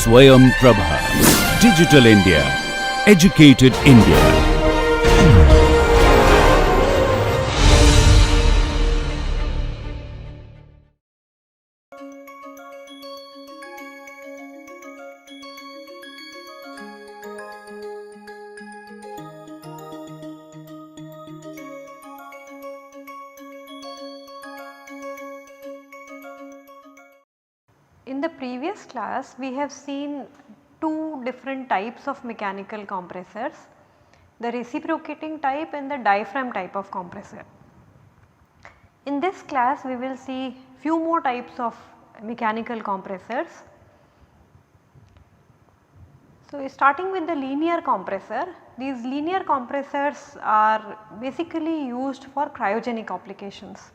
Swayam Prabha. Digital India. Educated India. In the previous class we have seen two different types of mechanical compressors, the reciprocating type and the diaphragm type of compressor. In this class we will see few more types of mechanical compressors. So, starting with the linear compressor, these linear compressors are basically used for cryogenic applications,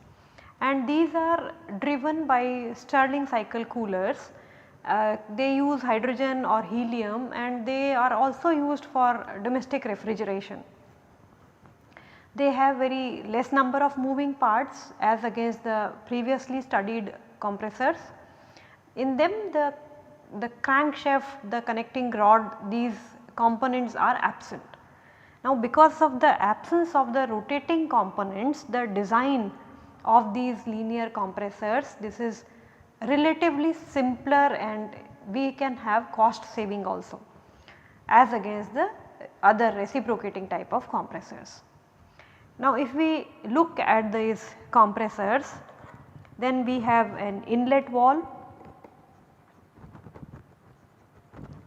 and these are driven by Stirling cycle coolers. They use hydrogen or helium, and they are also used for domestic refrigeration. They have very less number of moving parts as against the previously studied compressors. In them the crankshaft, the connecting rod, these components are absent. Now, because of the absence of the rotating components, the design of these linear compressors, this is relatively simpler and we can have cost saving also as against the other reciprocating type of compressors. Now, if we look at these compressors, then we have an inlet valve,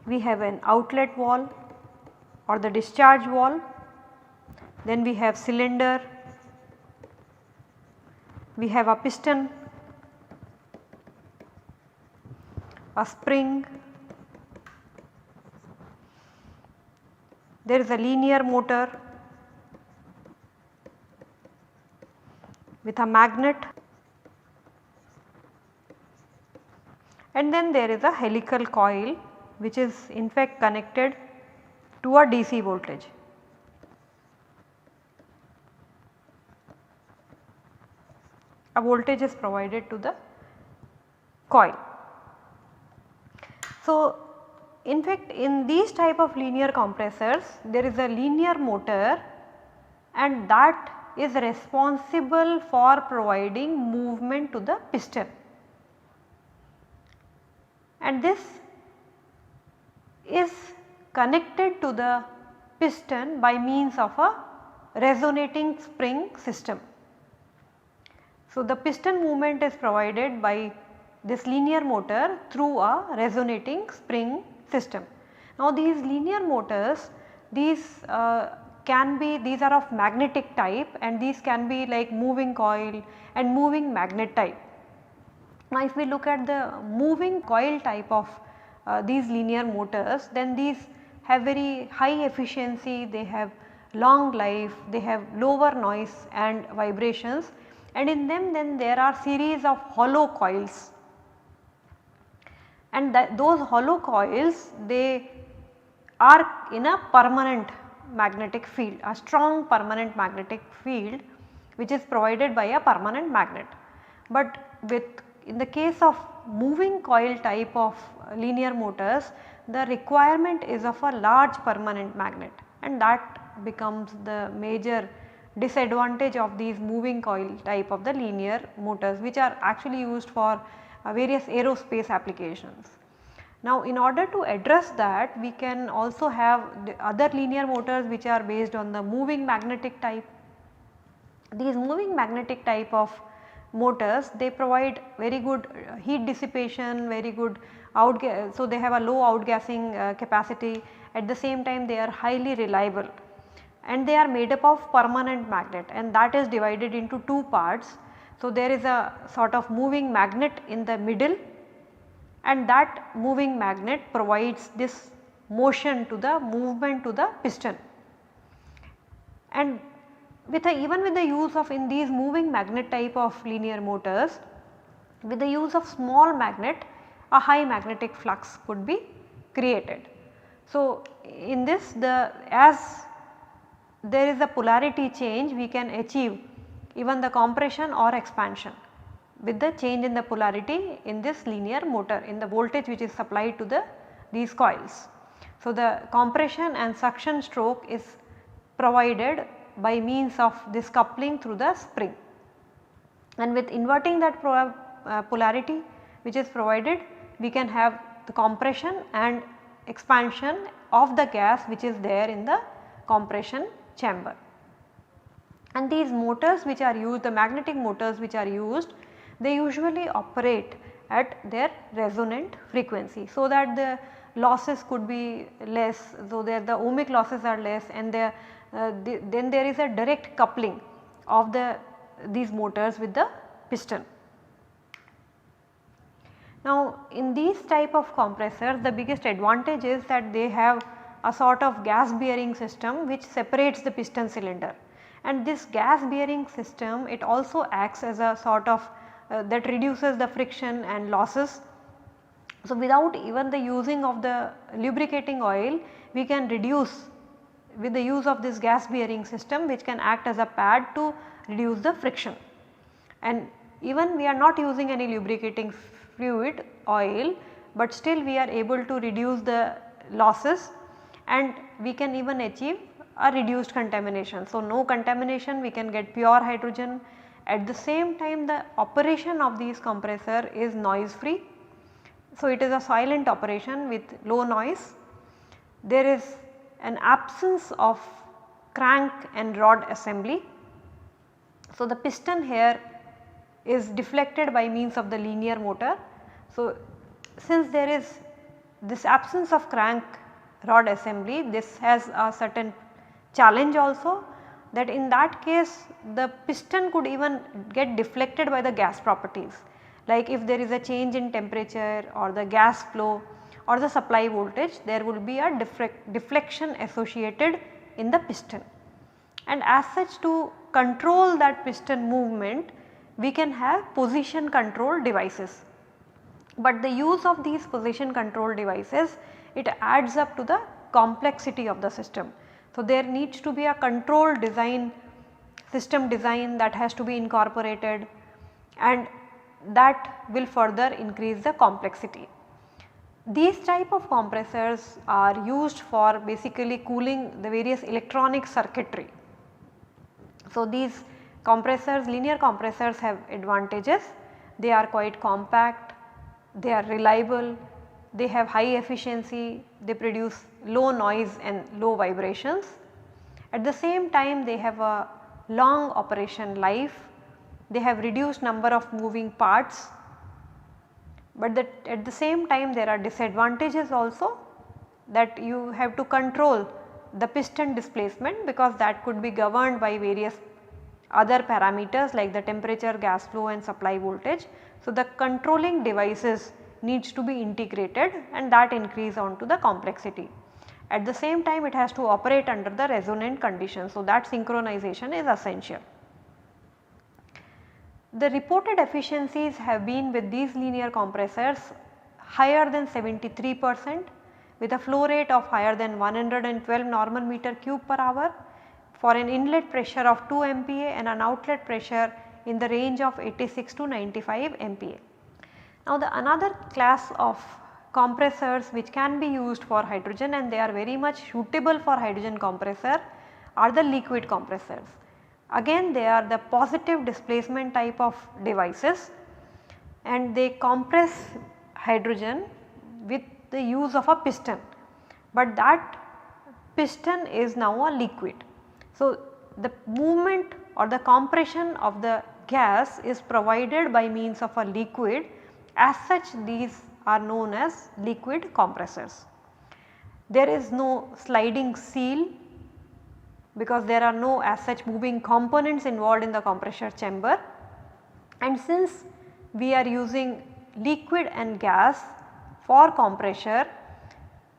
we have an outlet valve or the discharge valve, then we have cylinder, we have a piston, a spring, there is a linear motor with a magnet, and then there is a helical coil which is in fact connected to a DC voltage. A voltage is provided to the coil. So, in fact in these type of linear compressors there is a linear motor, and that is responsible for providing movement to the piston, and this is connected to the piston by means of a resonating spring system. So, the piston movement is provided by this linear motor through a resonating spring system. Now, these linear motors, these are of magnetic type, and these can be like moving coil and moving magnet type. Now, if we look at the moving coil type of these linear motors, then these have very high efficiency, they have long life, they have lower noise and vibrations, and in them then there are series of hollow coils, and those hollow coils, they are in a permanent magnetic field, a strong permanent magnetic field which is provided by a permanent magnet. But in the case of moving coil type of linear motors, the requirement is of a large permanent magnet, and that becomes the major disadvantage of these moving coil type of the linear motors, which are actually used for various aerospace applications. Now, in order to address that, we can also have the other linear motors which are based on the moving magnetic type. These moving magnetic type of motors, they provide very good heat dissipation, very good so they have a low outgassing capacity, at the same time they are highly reliable, and they are made up of permanent magnet, and that is divided into two parts. So, there is a sort of moving magnet in the middle, and that moving magnet provides this motion to the movement to the piston. And even with the use of in these moving magnet type of linear motors, with the use of small magnet, a high magnetic flux could be created. So, in this as there is a polarity change, we can achieve even the compression or expansion with the change in the polarity in this linear motor, in the voltage which is supplied to the these coils. So, the compression and suction stroke is provided by means of this coupling through the spring, and with inverting that polarity which is provided, we can have the compression and expansion of the gas which is there in the compression chamber. And these motors which are used, the magnetic motors which are used, they usually operate at their resonant frequency, so that the losses could be less, so that the ohmic losses are less, and then there is a direct coupling of these motors with the piston. Now, in these type of compressors, the biggest advantage is that they have a sort of gas bearing system which separates the piston cylinder, and this gas bearing system, it also acts as a sort of that reduces the friction and losses. So, without even the using of the lubricating oil, we can reduce with the use of this gas bearing system, which can act as a pad to reduce the friction. And even we are not using any lubricating fluid oil, but still we are able to reduce the losses, and we can even achieve a reduced contamination. So, no contamination, we can get pure hydrogen. At the same time, the operation of these compressor is noise free. So, it is a silent operation with low noise. There is an absence of crank and rod assembly. So, the piston here is deflected by means of the linear motor. So, since there is this absence of crank rod assembly, this has a certain challenge also, that in that case the piston could even get deflected by the gas properties, like if there is a change in temperature or the gas flow or the supply voltage, there will be a deflection associated in the piston. And as such, to control that piston movement, we can have position control devices. But the use of these position control devices, it adds up to the complexity of the system. So, there needs to be a control design, system design that has to be incorporated, and that will further increase the complexity. These type of compressors are used for basically cooling the various electronic circuitry. So, these compressors, linear compressors, have advantages. They are quite compact, they are reliable, they have high efficiency, they produce low noise and low vibrations. At the same time, they have a long operation life, they have reduced number of moving parts, but at the same time there are disadvantages also, that you have to control the piston displacement, because that could be governed by various other parameters like the temperature, gas flow and supply voltage. So, the controlling devices needs to be integrated, and that increase onto the complexity. At the same time, it has to operate under the resonant conditions. So, that synchronization is essential. The reported efficiencies have been with these linear compressors higher than 73%, with a flow rate of higher than 112 normal meter cube per hour, for an inlet pressure of 2 MPa and an outlet pressure in the range of 86 to 95 MPa. Now, the another class of compressors which can be used for hydrogen, and they are very much suitable for hydrogen compressor, are the liquid compressors. Again, they are the positive displacement type of devices, and they compress hydrogen with the use of a piston, but that piston is now a liquid. So, the movement or the compression of the gas is provided by means of a liquid. As such, these are known as liquid compressors. There is no sliding seal, because there are no as such moving components involved in the compressor chamber, and since we are using liquid and gas for compressor,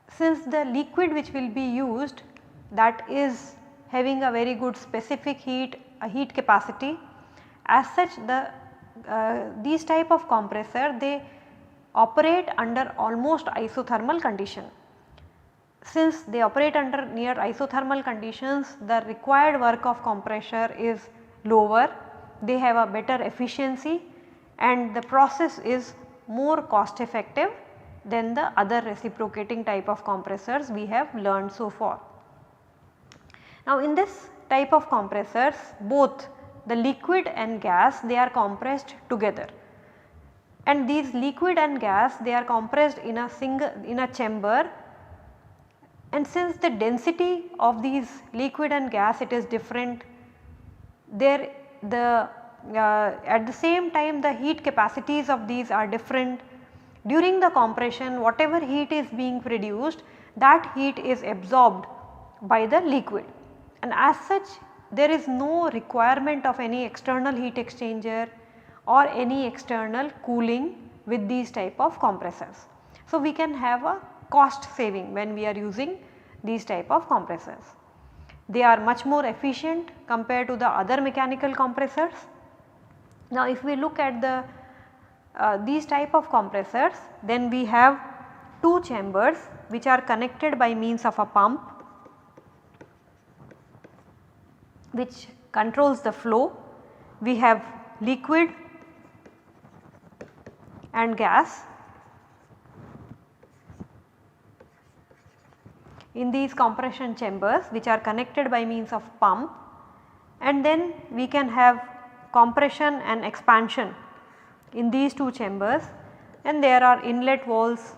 since the liquid which will be used, that is having a very good specific heat, a heat capacity, as such these type of compressor, they operate under almost isothermal condition. Since they operate under near isothermal conditions, the required work of compressor is lower, they have a better efficiency, and the process is more cost effective, than the other reciprocating type of compressors we have learned so far. Now in this type of compressors, both the liquid and gas, they are compressed together, and these liquid and gas, they are compressed in a chamber, and since the density of these liquid and gas, it is different, there at the same time the heat capacities of these are different. During the compression, whatever heat is being produced, that heat is absorbed by the liquid, and as such there is no requirement of any external heat exchanger or any external cooling with these type of compressors. So we can have a cost saving when we are using these type of compressors. They are much more efficient compared to the other mechanical compressors. Now if we look at the these type of compressors, then we have two chambers which are connected by means of a pump which controls the flow. We have liquid and gas in these compression chambers which are connected by means of pump, and then we can have compression and expansion in these two chambers, and there are inlet valves,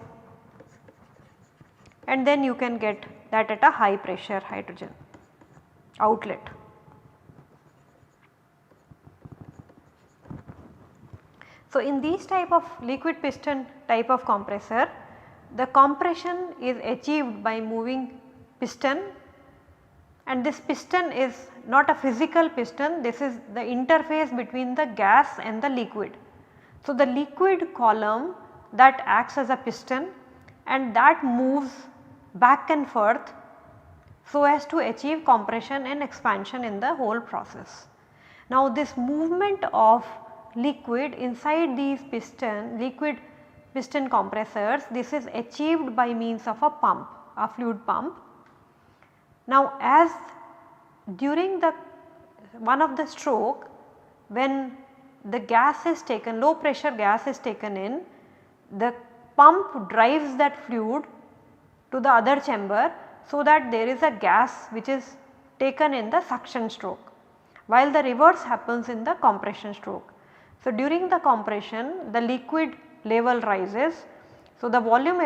and then you can get that at a high pressure hydrogen outlet. So in these type of liquid piston type of compressor, the compression is achieved by moving piston, and this piston is not a physical piston, this is the interface between the gas and the liquid. So the liquid column that acts as a piston and that moves back and forth so as to achieve compression and expansion in the whole process. Now this movement of liquid inside these liquid piston compressors, this is achieved by means of a pump, a fluid pump. Now as during the one of the stroke, when the gas is taken, low pressure gas is taken in, the pump drives that fluid to the other chamber so that there is a gas which is taken in the suction stroke, while the reverse happens in the compression stroke. So during the compression, the liquid level rises, so the volume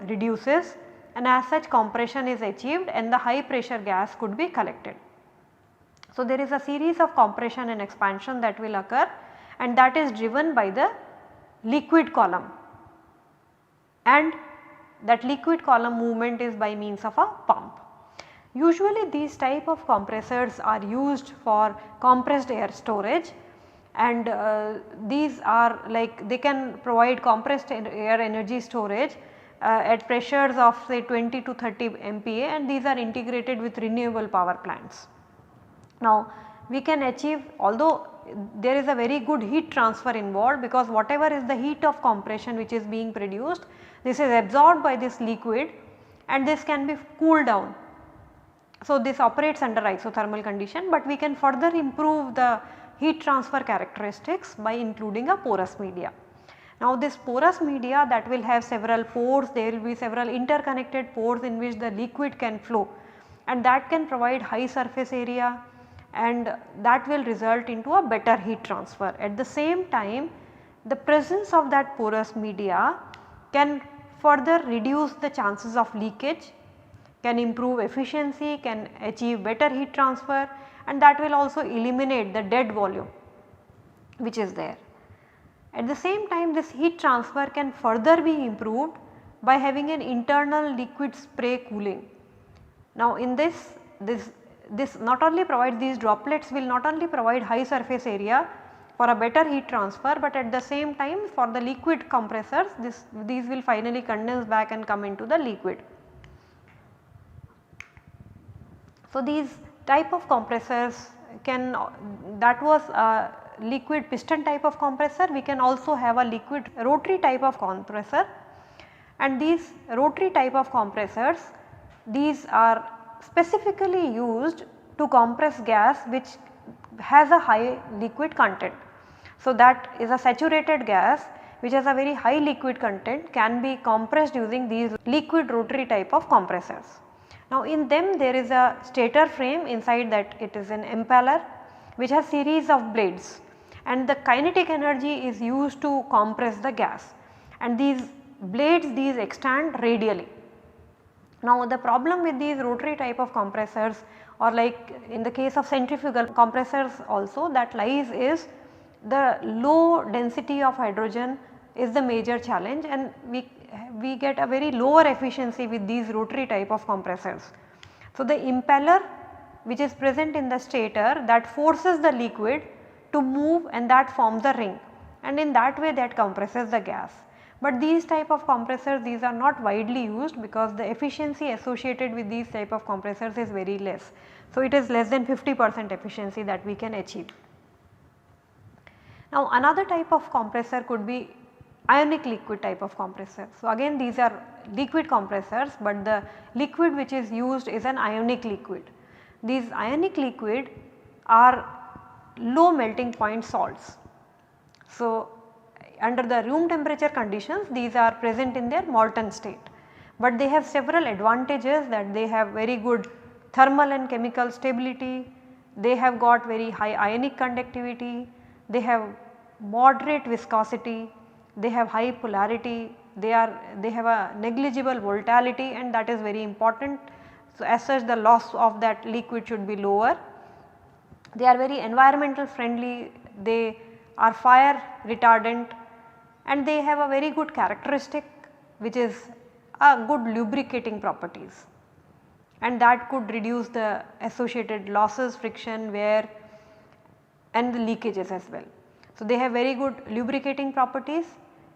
reduces, and as such compression is achieved and the high pressure gas could be collected. So there is a series of compression and expansion that will occur, and that is driven by the liquid column, and that liquid column movement is by means of a pump. Usually these type of compressors are used for compressed air storage, and these are like they can provide compressed air energy storage at pressures of say 20 to 30 MPa, and these are integrated with renewable power plants. Now we can achieve, although there is a very good heat transfer involved, because whatever is the heat of compression which is being produced, this is absorbed by this liquid and this can be cooled down. So this operates under isothermal condition, but we can further improve the heat transfer characteristics by including a porous media. Now this porous media that will have several pores, there will be several interconnected pores in which the liquid can flow, and that can provide high surface area, and that will result into a better heat transfer. At the same time, the presence of that porous media can further reduce the chances of leakage, can improve efficiency, can achieve better heat transfer, and that will also eliminate the dead volume which is there. At the same time, this heat transfer can further be improved by having an internal liquid spray cooling. Now in this not only provides, these droplets will not only provide high surface area for a better heat transfer, but at the same time for the liquid compressors these will finally condense back and come into the liquid. So these type of compressors can, that was a liquid piston type of compressor. We can also have a liquid rotary type of compressor, and these rotary type of compressors, these are specifically used to compress gas which has a high liquid content. So that is a saturated gas which has a very high liquid content can be compressed using these liquid rotary type of compressors. Now in them there is a stator frame, inside that it is an impeller which has series of blades, and the kinetic energy is used to compress the gas, and these blades extend radially. Now the problem with these rotary type of compressors, or like in the case of centrifugal compressors also, that lies is the low density of hydrogen is the major challenge, and we get a very lower efficiency with these rotary type of compressors. So the impeller which is present in the stator, that forces the liquid to move, and that forms the ring, and in that way that compresses the gas. But these type of compressors, these are not widely used because the efficiency associated with these type of compressors is very less. So it is less than 50% efficiency that we can achieve. Now another type of compressor could be ionic liquid type of compressor. So again these are liquid compressors, but the liquid which is used is an ionic liquid. These ionic liquid are low melting point salts. So under the room temperature conditions, these are present in their molten state, but they have several advantages, that they have very good thermal and chemical stability, they have got very high ionic conductivity, they have moderate viscosity, they have high polarity, they have a negligible volatility, and that is very important. So as such the loss of that liquid should be lower. They are very environmental friendly, they are fire retardant, and they have a very good characteristic which is a good lubricating properties, and that could reduce the associated losses, friction, wear, and the leakages as well. So they have very good lubricating properties,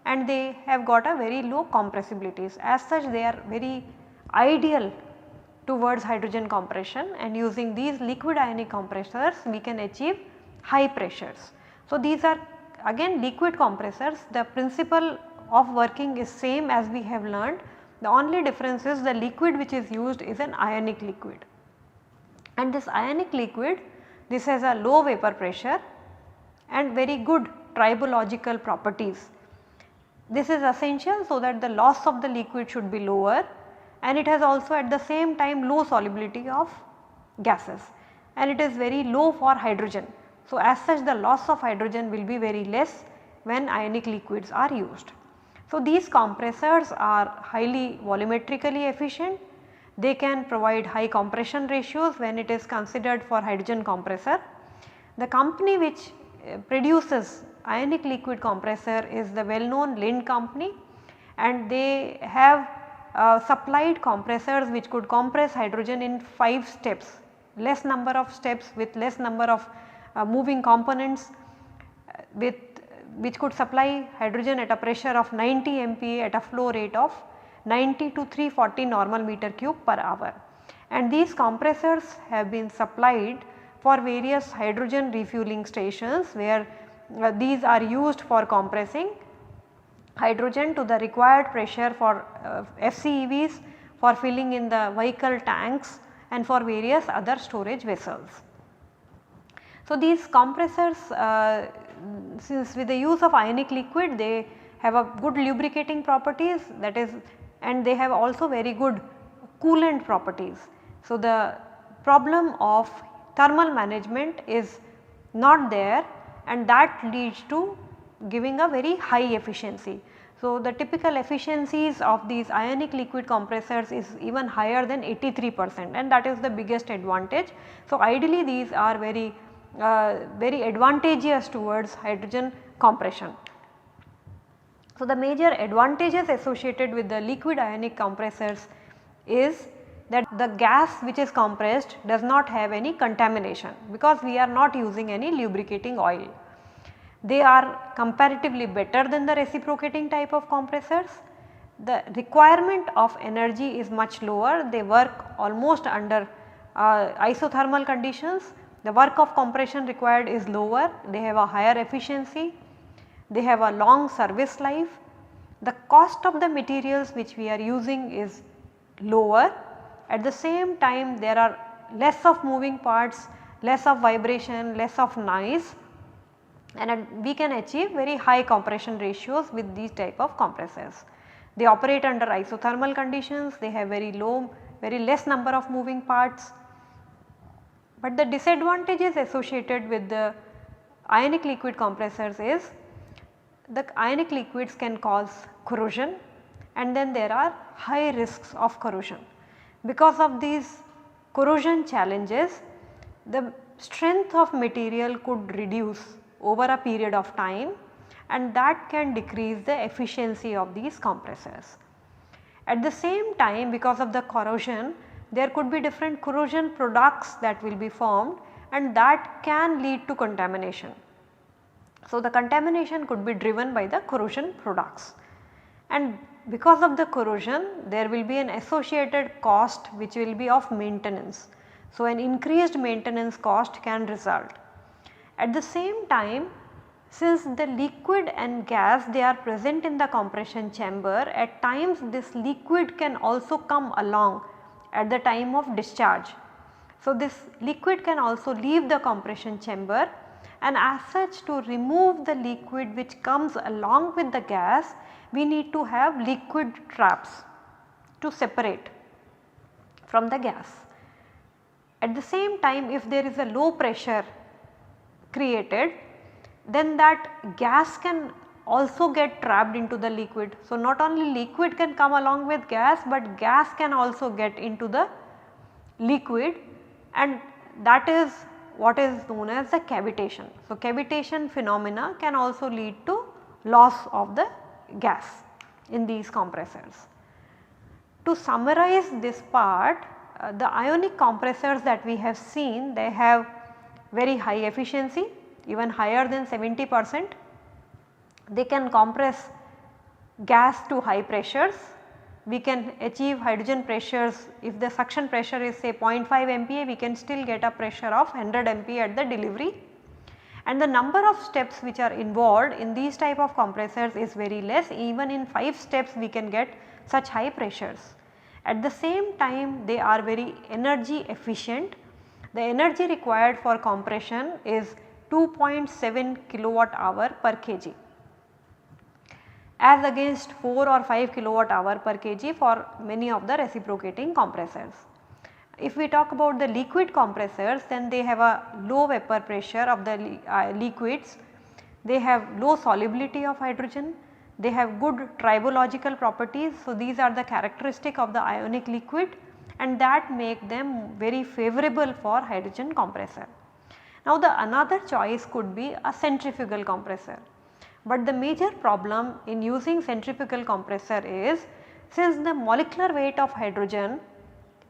and they have got a very low compressibilities. As such they are very ideal towards hydrogen compression, and using these liquid ionic compressors we can achieve high pressures. So these are again liquid compressors, the principle of working is same as we have learned, the only difference is the liquid which is used is an ionic liquid, and this ionic liquid, this has a low vapor pressure and very good tribological properties. This is essential so that the loss of the liquid should be lower, and it has also at the same time low solubility of gases, and it is very low for hydrogen. So as such the loss of hydrogen will be very less when ionic liquids are used. So these compressors are highly volumetrically efficient, they can provide high compression ratios when it is considered for hydrogen compressor. The company which produces ionic liquid compressor is the well known Lind company, and they have supplied compressors which could compress hydrogen in 5 steps, less number of steps with less number of moving components, which could supply hydrogen at a pressure of 90 MPa at a flow rate of 90 to 340 normal meter cube per hour. And these compressors have been supplied for various hydrogen refueling stations, where these are used for compressing hydrogen to the required pressure for FCEVs, for filling in the vehicle tanks, and for various other storage vessels. So these compressors, since with the use of ionic liquid, they have a good lubricating properties, that is, and they have also very good coolant properties. So the problem of thermal management is not there, and that leads to giving a very high efficiency. So the typical efficiencies of these ionic liquid compressors is even higher than 83%, and that is the biggest advantage. So ideally these are very advantageous towards hydrogen compression. So the major advantages associated with the liquid ionic compressors is that the gas which is compressed does not have any contamination, because we are not using any lubricating oil. They are comparatively better than the reciprocating type of compressors. The requirement of energy is much lower, they work almost under isothermal conditions. The work of compression required is lower, they have a higher efficiency, they have a long service life. The cost of the materials which we are using is lower. At the same time there are less of moving parts, less of vibration, less of noise, and we can achieve very high compression ratios with these type of compressors. They operate under isothermal conditions, they have very less number of moving parts, but the disadvantages associated with the ionic liquid compressors is the ionic liquids can cause corrosion, and then there are high risks of corrosion. Because of these corrosion challenges, the strength of material could reduce over a period of time, and that can decrease the efficiency of these compressors. At the same time, because of the corrosion, there could be different corrosion products that will be formed, and that can lead to contamination. So, the contamination could be driven by the corrosion products, and because of the corrosion there will be an associated cost which will be of maintenance. So, an increased maintenance cost can result. At the same time, since the liquid and gas they are present in the compression chamber, at times this liquid can also come along at the time of discharge. So, this liquid can also leave the compression chamber, and as such, to remove the liquid which comes along with the gas, we need to have liquid traps to separate from the gas. At the same time, if there is a low pressure created, then that gas can also get trapped into the liquid. So, not only liquid can come along with gas, but gas can also get into the liquid, and that is what is known as the cavitation. So, cavitation phenomena can also lead to loss of the gas in these compressors. To summarize this part, the ionic compressors that we have seen, they have very high efficiency, even higher than 70%. They can compress gas to high pressures. We can achieve hydrogen pressures. If the suction pressure is say 0.5 MPa, we can still get a pressure of 100 MPa at the delivery, and the number of steps which are involved in these type of compressors is very less. Even in 5 steps we can get such high pressures. At the same time, they are very energy efficient. The energy required for compression is 2.7 kilowatt hour per kg, as against 4 or 5 kilowatt hour per kg for many of the reciprocating compressors. If we talk about the liquid compressors, then they have a low vapor pressure of the liquids, they have low solubility of hydrogen, they have good tribological properties. So, these are the characteristic of the ionic liquid, and that make them very favorable for hydrogen compressor. Now, the another choice could be a centrifugal compressor. But the major problem in using centrifugal compressor is, since the molecular weight of hydrogen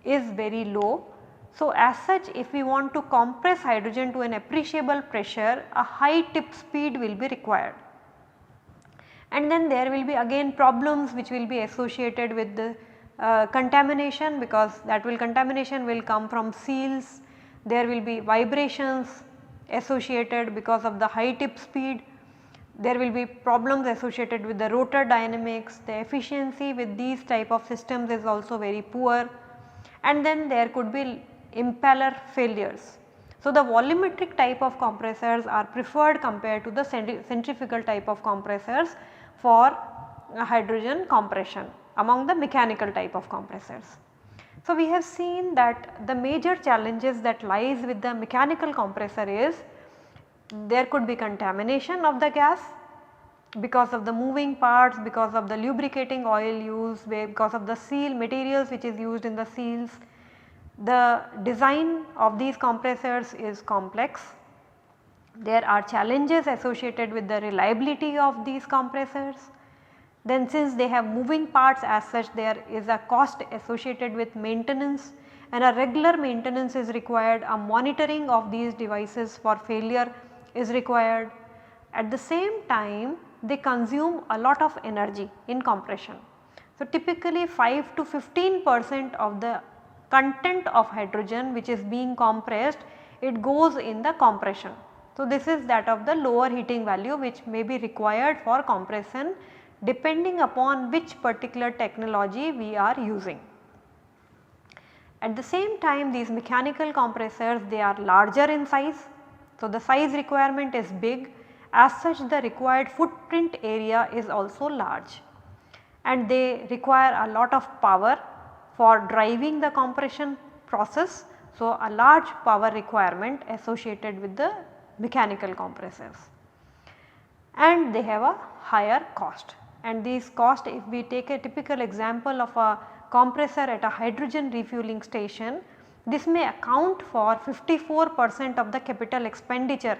is very low, so as such if we want to compress hydrogen to an appreciable pressure, a high tip speed will be required. And then there will be again problems which will be associated with the contamination, because contamination will come from seals, there will be vibrations associated because of the high tip speed. There will be problems associated with the rotor dynamics, the efficiency with these type of systems is also very poor, and then there could be impeller failures. So, the volumetric type of compressors are preferred compared to the centrifugal type of compressors for hydrogen compression among the mechanical type of compressors. So, we have seen that the major challenges that lies with the mechanical compressor is, there could be contamination of the gas because of the moving parts, because of the lubricating oil used, because of the seal materials which is used in the seals. The design of these compressors is complex. There are challenges associated with the reliability of these compressors. Then since they have moving parts, as such there is a cost associated with maintenance, and a regular maintenance is required, a monitoring of these devices for failure is required. At the same time, they consume a lot of energy in compression. So, typically 5 to 15% of the content of hydrogen which is being compressed, it goes in the compression. So, this is that of the lower heating value which may be required for compression depending upon which particular technology we are using. At the same time, these mechanical compressors, they are larger in size. So, the size requirement is big, as such the required footprint area is also large, and they require a lot of power for driving the compression process. So, a large power requirement associated with the mechanical compressors, and they have a higher cost. And these cost, if we take a typical example of a compressor at a hydrogen refueling station, this may account for 54% of the capital expenditure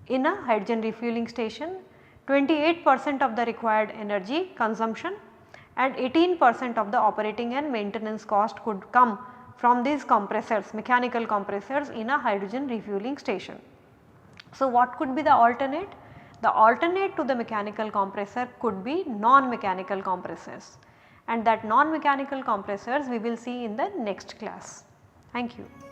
in a hydrogen refueling station, 28% of the required energy consumption, and 18% of the operating and maintenance cost could come from these compressors, mechanical compressors in a hydrogen refueling station. So, what could be the alternate? The alternate to the mechanical compressor could be non-mechanical compressors, and that non-mechanical compressors we will see in the next class. Thank you.